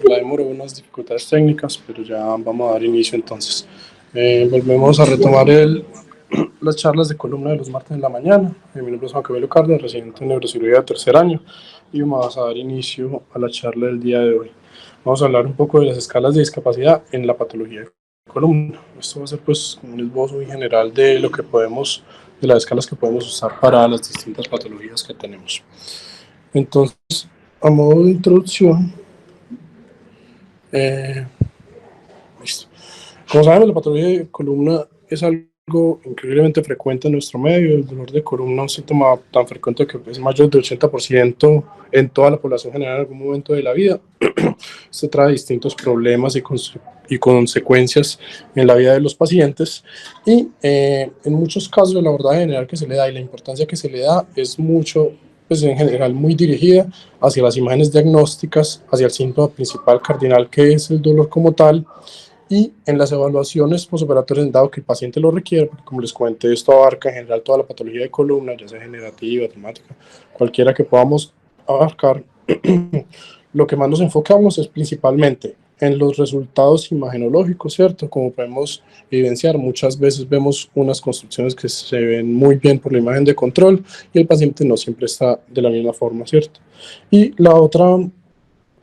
la demora, unas dificultades técnicas, pero ya vamos a dar inicio entonces. Volvemos a retomar las charlas de columna de los martes en la mañana. Mi nombre es Juan Camilo Cárdenas, residente en neurocirugía de tercer año, y vamos a dar inicio a la charla del día de hoy. Vamos a hablar un poco de las escalas de discapacidad en la patología de columna. Esto va a ser pues un esbozo muy general de lo que podemos, de las escalas que podemos usar para las distintas patologías que tenemos. Entonces, a modo de introducción, listo. Como saben, la patología de columna es algo increíblemente frecuente en nuestro medio. El dolor de columna es un síntoma tan frecuente que es mayor del 80% en toda la población general en algún momento de la vida. Esto trae distintos problemas y consecuencias en la vida de los pacientes, y en muchos casos el abordaje general que se le da y la importancia que se le da es mucho, pues en general muy dirigida hacia las imágenes diagnósticas, hacia el síntoma principal cardinal que es el dolor como tal, y en las evaluaciones posoperatorias, dado que el paciente lo requiere, porque como les comenté, esto abarca en general toda la patología de columna, ya sea generativa, traumática, cualquiera que podamos abarcar. Lo que más nos enfocamos es principalmente en los resultados imagenológicos, ¿cierto? Como podemos evidenciar, muchas veces vemos unas construcciones que se ven muy bien por la imagen de control y el paciente no siempre está de la misma forma, ¿cierto? Y la otra...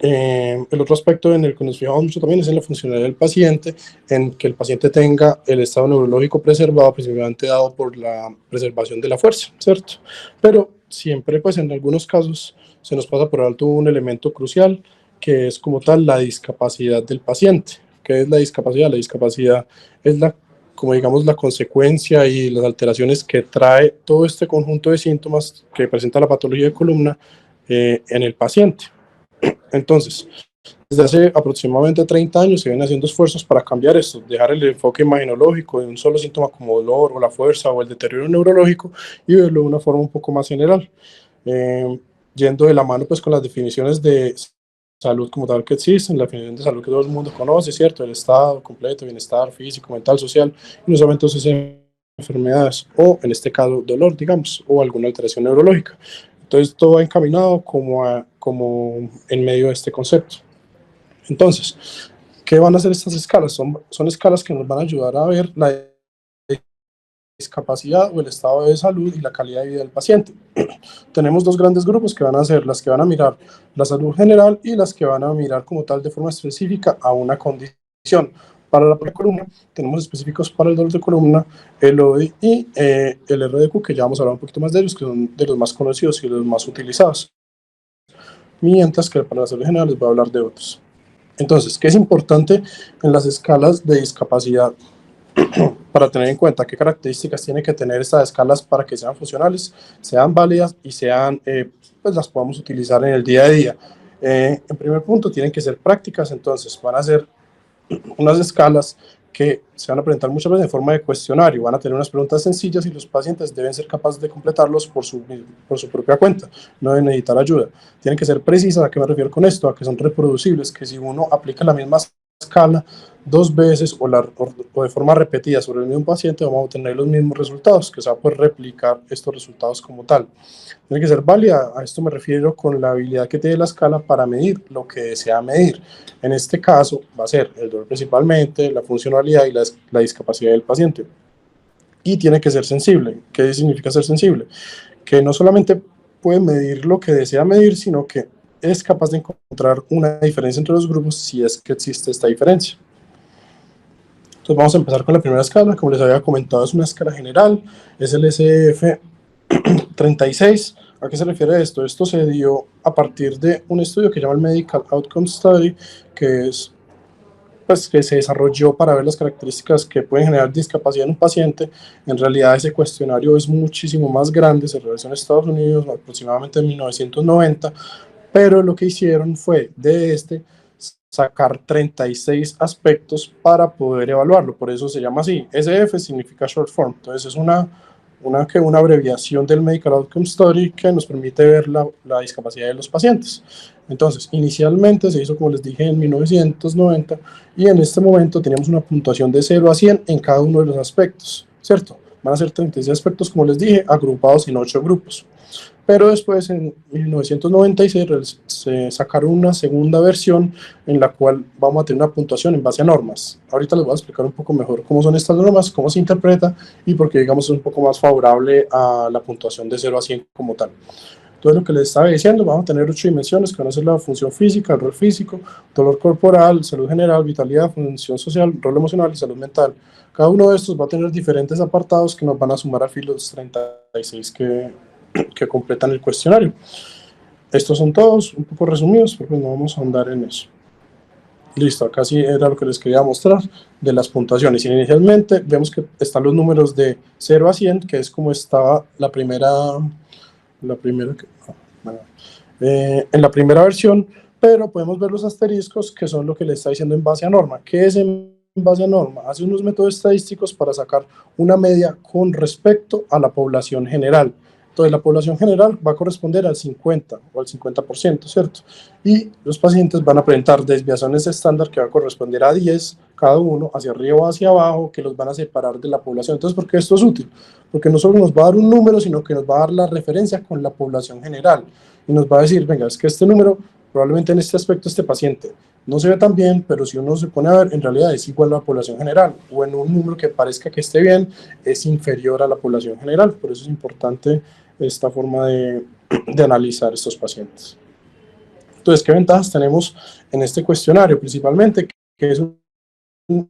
el otro aspecto en el que nos fijamos mucho también es en la funcionalidad del paciente, en que el paciente tenga el estado neurológico preservado, principalmente dado por la preservación de la fuerza, ¿cierto? Pero siempre, pues en algunos casos, se nos pasa por alto un elemento crucial, que es como tal la discapacidad del paciente. ¿Qué es la discapacidad? La discapacidad es como digamos, la consecuencia y las alteraciones que trae todo este conjunto de síntomas que presenta la patología de columna en el paciente. Entonces, desde hace aproximadamente 30 años se vienen haciendo esfuerzos para cambiar esto, dejar el enfoque imagenológico de un solo síntoma como dolor o la fuerza o el deterioro neurológico y verlo de una forma un poco más general, yendo de la mano pues con las definiciones de salud como tal que existen, la definición de salud que todo el mundo conoce, ¿cierto? El estado completo, bienestar físico, mental, social, y no solamente esas enfermedades o en este caso dolor, digamos, o alguna alteración neurológica. Entonces todo va encaminado como en medio de este concepto. Entonces, ¿qué van a hacer estas escalas? Son escalas que nos van a ayudar a ver la discapacidad o el estado de salud y la calidad de vida del paciente. Tenemos dos grandes grupos que van a ser las que van a mirar la salud general y las que van a mirar como tal de forma específica a una condición. Para la columna tenemos específicos para el dolor de columna, el ODI y el RDQ, que ya vamos a hablar un poquito más de ellos, que son de los más conocidos y los más utilizados. Mientras que para la salud general les voy a hablar de otros. Entonces, ¿qué es importante en las escalas de discapacidad? Para tener en cuenta qué características tienen que tener estas escalas para que sean funcionales, sean válidas y pues las podamos utilizar en el día a día. En primer punto, tienen que ser prácticas, entonces van a ser unas escalas que se van a presentar muchas veces en forma de cuestionario, van a tener unas preguntas sencillas y los pacientes deben ser capaces de completarlos por su propia cuenta, no deben necesitar ayuda. Tienen que ser precisas. ¿A qué me refiero con esto? A que son reproducibles, que si uno aplica la misma escala dos veces o de forma repetida sobre el mismo paciente, vamos a obtener los mismos resultados, que se va a poder replicar estos resultados como tal. Tiene que ser válida. A esto me refiero con la habilidad que tiene la escala para medir lo que desea medir. En este caso va a ser el dolor principalmente, la funcionalidad y la discapacidad del paciente. Y tiene que ser sensible. ¿Qué significa ser sensible? Que no solamente puede medir lo que desea medir, sino que es capaz de encontrar una diferencia entre los grupos si es que existe esta diferencia. Entonces vamos a empezar con la primera escala. Como les había comentado, es una escala general, es el SF36. ¿A qué se refiere esto? Esto se dio a partir de un estudio que se llama el Medical Outcome Study, que se desarrolló para ver las características que pueden generar discapacidad en un paciente. En realidad ese cuestionario es muchísimo más grande, se realizó en Estados Unidos aproximadamente en 1990, pero lo que hicieron fue sacar 36 aspectos para poder evaluarlo, por eso se llama así. SF significa short form, entonces es una abreviación del Medical Outcome Study que nos permite ver la discapacidad de los pacientes. Entonces, inicialmente se hizo, como les dije, en 1990, y en este momento teníamos una puntuación de 0 a 100 en cada uno de los aspectos, ¿cierto? Van a ser 36 aspectos, como les dije, agrupados en 8 grupos. pero después en 1996 se sacaron una segunda versión en la cual vamos a tener una puntuación en base a normas. Ahorita les voy a explicar un poco mejor cómo son estas normas, cómo se interpreta y por qué, digamos, es un poco más favorable a la puntuación de 0 a 100 como tal. Entonces, lo que les estaba diciendo, vamos a tener 8 dimensiones que van a ser la función física, el rol físico, dolor corporal, salud general, vitalidad, función social, rol emocional y salud mental. Cada uno de estos va a tener diferentes apartados que nos van a sumar al fin los 36 que completan el cuestionario. Estos son todos un poco resumidos, pero no vamos a andar en eso. Listo, acá sí era lo que les quería mostrar de las puntuaciones. Inicialmente vemos que están los números de 0 a 100, que es como estaba en la primera versión, pero podemos ver los asteriscos que son lo que le está diciendo en base a norma. ¿Qué es en base a norma? Hace unos métodos estadísticos para sacar una media con respecto a la población general. Entonces, la población general va a corresponder al 50 o al 50%, ¿cierto? Y los pacientes van a presentar desviaciones estándar que va a corresponder a 10 cada uno, hacia arriba o hacia abajo, que los van a separar de la población. Entonces, ¿por qué esto es útil? Porque no solo nos va a dar un número, sino que nos va a dar la referencia con la población general. Y nos va a decir, venga, es que este número, probablemente en este aspecto, este paciente no se ve tan bien, pero si uno se pone a ver, en realidad es igual a la población general, o en un número que parezca que esté bien, es inferior a la población general. Por eso es importante esta forma de analizar estos pacientes. Entonces, ¿qué ventajas tenemos en este cuestionario? Principalmente que es un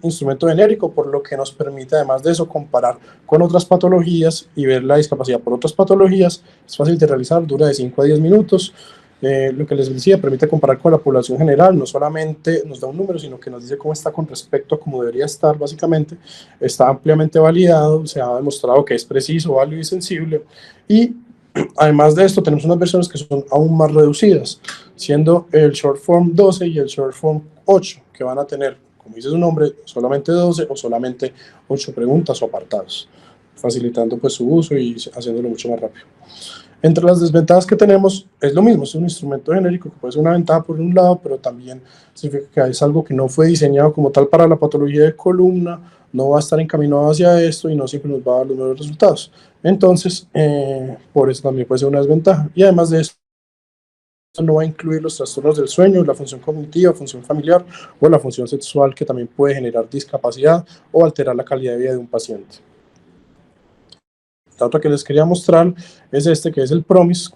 instrumento genérico, por lo que nos permite, además de eso, comparar con otras patologías y ver la discapacidad por otras patologías. Es fácil de realizar, dura de 5 a 10 minutos. Lo que les decía, permite comparar con la población general, no solamente nos da un número, sino que nos dice cómo está con respecto a cómo debería estar, básicamente. Está ampliamente validado, se ha demostrado que es preciso, válido y sensible. Y además de esto, tenemos unas versiones que son aún más reducidas, siendo el short form 12 y el short form 8, que van a tener, como dice su nombre, solamente 12 o solamente 8 preguntas o apartados, facilitando pues su uso y haciéndolo mucho más rápido. Entre las desventajas que tenemos es lo mismo, es un instrumento genérico que puede ser una ventaja por un lado, pero también significa que es algo que no fue diseñado como tal para la patología de columna, no va a estar encaminado hacia esto y no siempre nos va a dar los mejores resultados. Entonces, por eso también puede ser una desventaja. Y además de eso, no va a incluir los trastornos del sueño, la función cognitiva, función familiar o la función sexual, que también puede generar discapacidad o alterar la calidad de vida de un paciente. La otra que les quería mostrar es este, que es el PROMIS.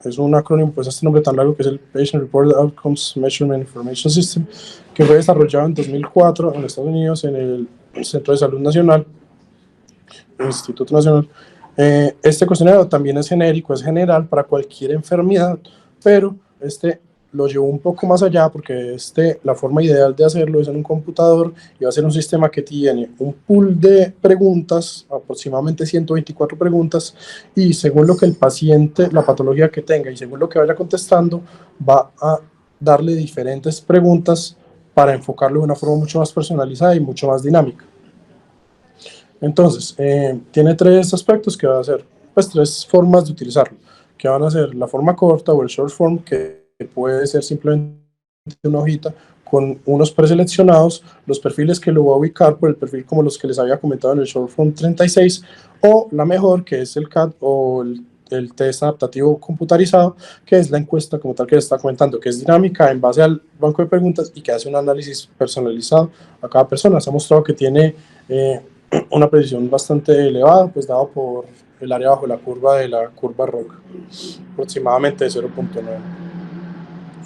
Es un acrónimo, pues este nombre tan largo, que es el Patient Reported Outcomes Measurement Information System, que fue desarrollado en 2004 en Estados Unidos en el Centro de Salud Nacional, el Instituto Nacional. Este cuestionario también es genérico, es general para cualquier enfermedad, pero este lo llevó un poco más allá, porque la forma ideal de hacerlo es en un computador, y va a ser un sistema que tiene un pool de preguntas, aproximadamente 124 preguntas, y según lo que el paciente, la patología que tenga y según lo que vaya contestando, va a darle diferentes preguntas para enfocarlo de una forma mucho más personalizada y mucho más dinámica. Entonces, tiene 3 aspectos que va a ser, pues 3 formas de utilizarlo, que van a ser la forma corta o el short form, que puede ser simplemente una hojita con unos preseleccionados, los perfiles que lo va a ubicar por el perfil como los que les había comentado en el short form 36, o la mejor, que es el CAT o el test adaptativo computarizado, que es la encuesta como tal que les está comentando, que es dinámica en base al banco de preguntas y que hace un análisis personalizado a cada persona. Se ha mostrado que tiene una precisión bastante elevada, pues dado por el área bajo la curva de la curva ROC, aproximadamente de 0.9.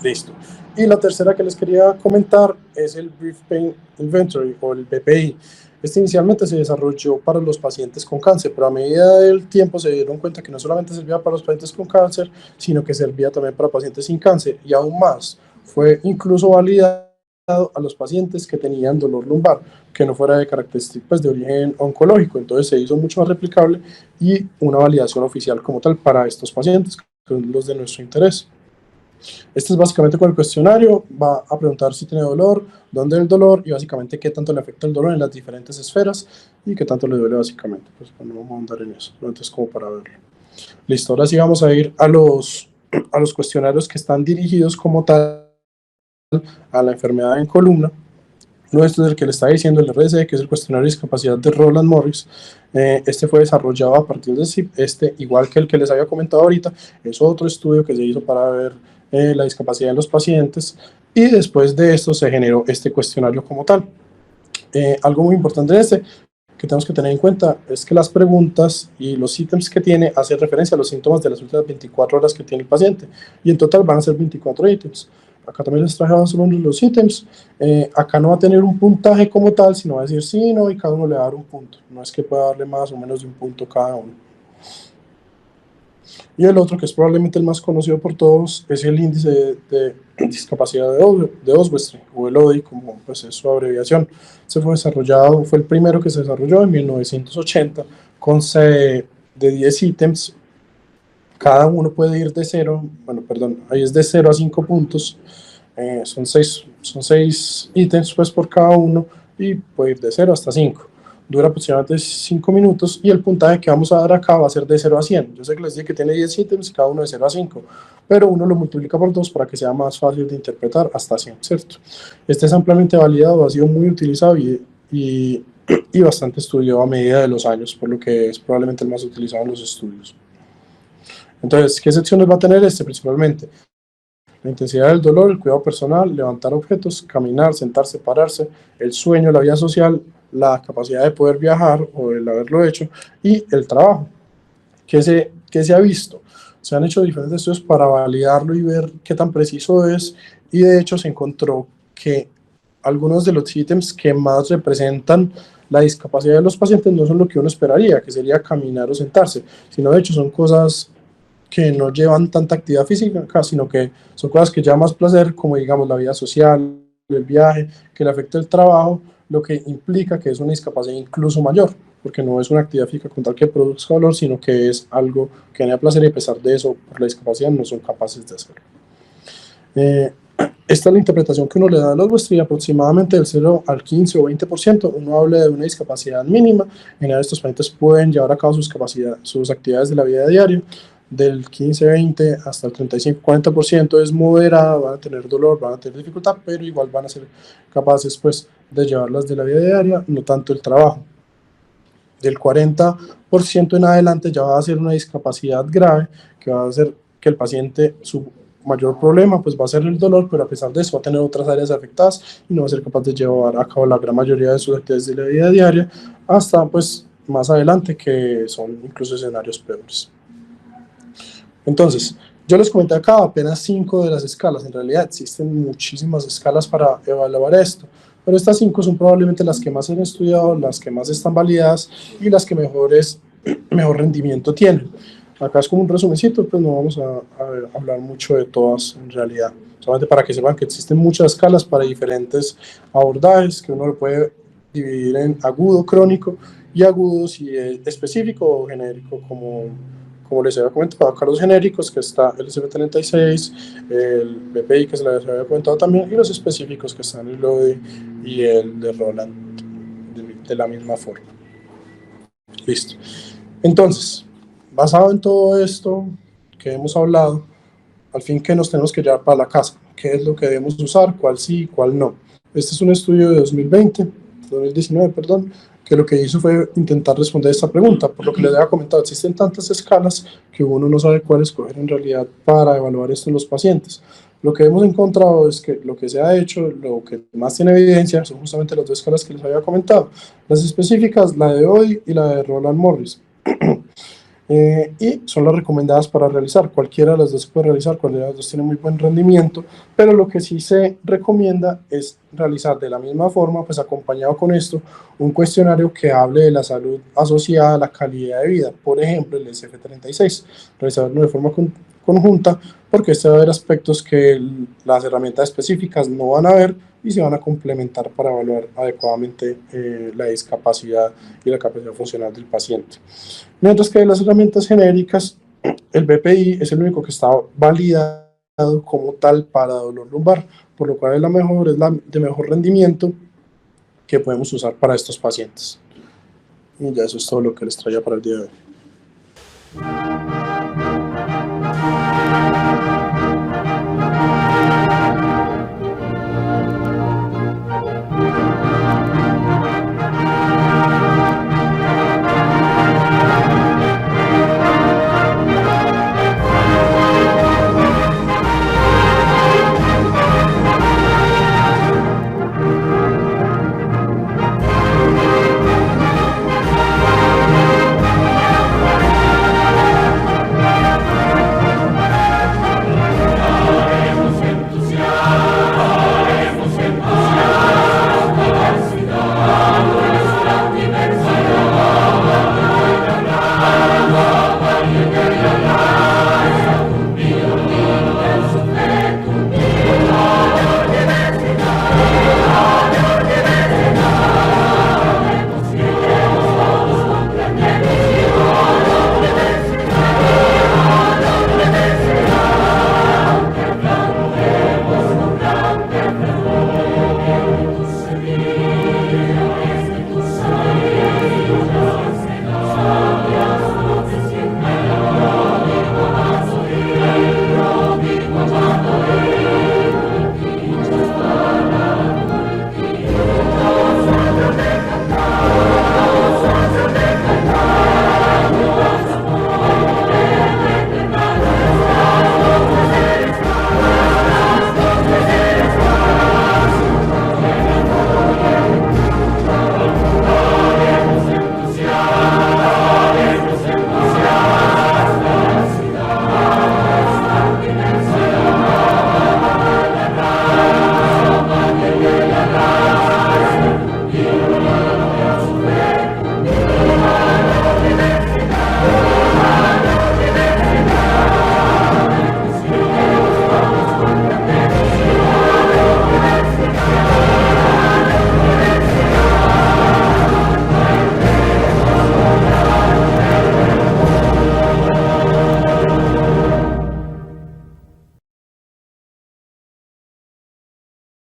Listo. Y la tercera que les quería comentar es el Brief Pain Inventory, o el BPI. Este inicialmente se desarrolló para los pacientes con cáncer, pero a medida del tiempo se dieron cuenta que no solamente servía para los pacientes con cáncer, sino que servía también para pacientes sin cáncer, y aún más, fue incluso validado a los pacientes que tenían dolor lumbar, que no fuera de características, pues, de origen oncológico. Entonces se hizo mucho más replicable y una validación oficial como tal para estos pacientes, que son los de nuestro interés. Este es básicamente con el cuestionario, va a preguntar si tiene dolor, dónde el dolor y básicamente qué tanto le afecta el dolor en las diferentes esferas y qué tanto le duele básicamente. Pues no vamos a andar en eso, entonces como para verlo. Listo, ahora sí vamos a ir a los cuestionarios que están dirigidos como tal a la enfermedad en columna. Esto es el que le está diciendo el RDC, que es el cuestionario de discapacidad de Roland Morris. Este fue desarrollado a partir de SIP. Igual que el que les había comentado ahorita, es otro estudio que se hizo para ver la discapacidad de los pacientes, y después de esto se generó este cuestionario como tal. Algo muy importante en que tenemos que tener en cuenta es que las preguntas y los ítems que tiene hacen referencia a los síntomas de las últimas 24 horas que tiene el paciente, y en total van a ser 24 ítems. Acá también les traje solo los ítems. Acá no va a tener un puntaje como tal, sino va a decir sí, no, y cada uno le va a dar un punto. No es que pueda darle más o menos de un punto cada uno. Y el otro, que es probablemente el más conocido por todos, es el índice de discapacidad de Oswestry, o el ODI, como pues es su abreviación. Fue el primero que se desarrolló en 1980, consta de 10 ítems. Cada uno puede ir de 0, ahí es de 0 a 5 puntos. Son 6 ítems pues por cada uno, y puede ir de 0 hasta 5. Dura aproximadamente 5 minutos, y el puntaje que vamos a dar acá va a ser de 0 a 100. Yo sé que les dije que tiene 10 ítems, cada uno de 0 a 5, pero uno lo multiplica por 2 para que sea más fácil de interpretar, hasta 100, ¿cierto? Este es ampliamente validado, ha sido muy utilizado y bastante estudiado a medida de los años, por lo que es probablemente el más utilizado en los estudios. Entonces, ¿qué secciones va a tener principalmente? La intensidad del dolor, el cuidado personal, levantar objetos, caminar, sentarse, pararse, el sueño, la vida social, la capacidad de poder viajar o el haberlo hecho, y el trabajo. ¿Qué se ha visto? Se han hecho diferentes estudios para validarlo y ver qué tan preciso es, y de hecho se encontró que algunos de los ítems que más representan la discapacidad de los pacientes no son lo que uno esperaría, que sería caminar o sentarse, sino de hecho son cosas que no llevan tanta actividad física, sino que son cosas que llevan más placer, como digamos la vida social, el viaje, que le afecta el trabajo, lo que implica que es una discapacidad incluso mayor, porque no es una actividad física con tal que produzca dolor, sino que es algo que genera placer, y a pesar de eso, por la discapacidad, no son capaces de hacerlo. Esta es la interpretación que uno le da a los Oswestry, aproximadamente del 0 al 15 o 20%. Uno habla de una discapacidad mínima. En general, estos pacientes pueden llevar a cabo sus actividades de la vida diaria. Del 15-20 hasta el 35-40% es moderada, van a tener dolor, van a tener dificultad, pero igual van a ser capaces pues, de llevarlas de la vida diaria, no tanto el trabajo. Del 40% en adelante ya va a ser una discapacidad grave, que va a hacer que el paciente, su mayor problema pues va a ser el dolor, pero a pesar de eso va a tener otras áreas afectadas y no va a ser capaz de llevar a cabo la gran mayoría de sus actividades de la vida diaria, hasta pues más adelante, que son incluso escenarios peores. Entonces, yo les comenté acá apenas 5 de las escalas. En realidad existen muchísimas escalas para evaluar esto, pero estas 5 son probablemente las que más se han estudiado, las que más están validadas y las que mejor rendimiento tienen. Acá es como un resumencito, pues no vamos a hablar mucho de todas en realidad, solamente para que sepan que existen muchas escalas para diferentes abordajes, que uno lo puede dividir en agudo, crónico, y agudo si es específico o genérico, como les había comentado. Acá los genéricos, que está el SF36, el BPI, que se les había comentado también, y los específicos, que están el ODI y el de Roland, de la misma forma. Listo. Entonces, basado en todo esto que hemos hablado, al fin, ¿qué nos tenemos que llevar para la casa? ¿Qué es lo que debemos usar? ¿Cuál sí, cuál no? Este es un estudio de 2019, que lo que hizo fue intentar responder esta pregunta. Por lo que les había comentado, existen tantas escalas que uno no sabe cuál escoger en realidad para evaluar esto en los pacientes. Lo que hemos encontrado es que lo que se ha hecho, lo que más tiene evidencia, son justamente las dos escalas que les había comentado. Las específicas, la de ODI y la de Roland Morris. Y son las recomendadas para realizar. Cualquiera de las dos se puede realizar, cualquiera de las dos tiene muy buen rendimiento, pero lo que sí se recomienda es realizar de la misma forma, pues acompañado con esto, un cuestionario que hable de la salud asociada a la calidad de vida, por ejemplo el SF36, realizarlo de forma conjunta, porque este va a haber aspectos que las herramientas específicas no van a ver y se van a complementar para evaluar adecuadamente la discapacidad y la capacidad funcional del paciente. Mientras que las herramientas genéricas, el BPI es el único que está validado como tal para dolor lumbar, por lo cual es la de mejor rendimiento que podemos usar para estos pacientes. Y ya eso es todo lo que les traía para el día de hoy.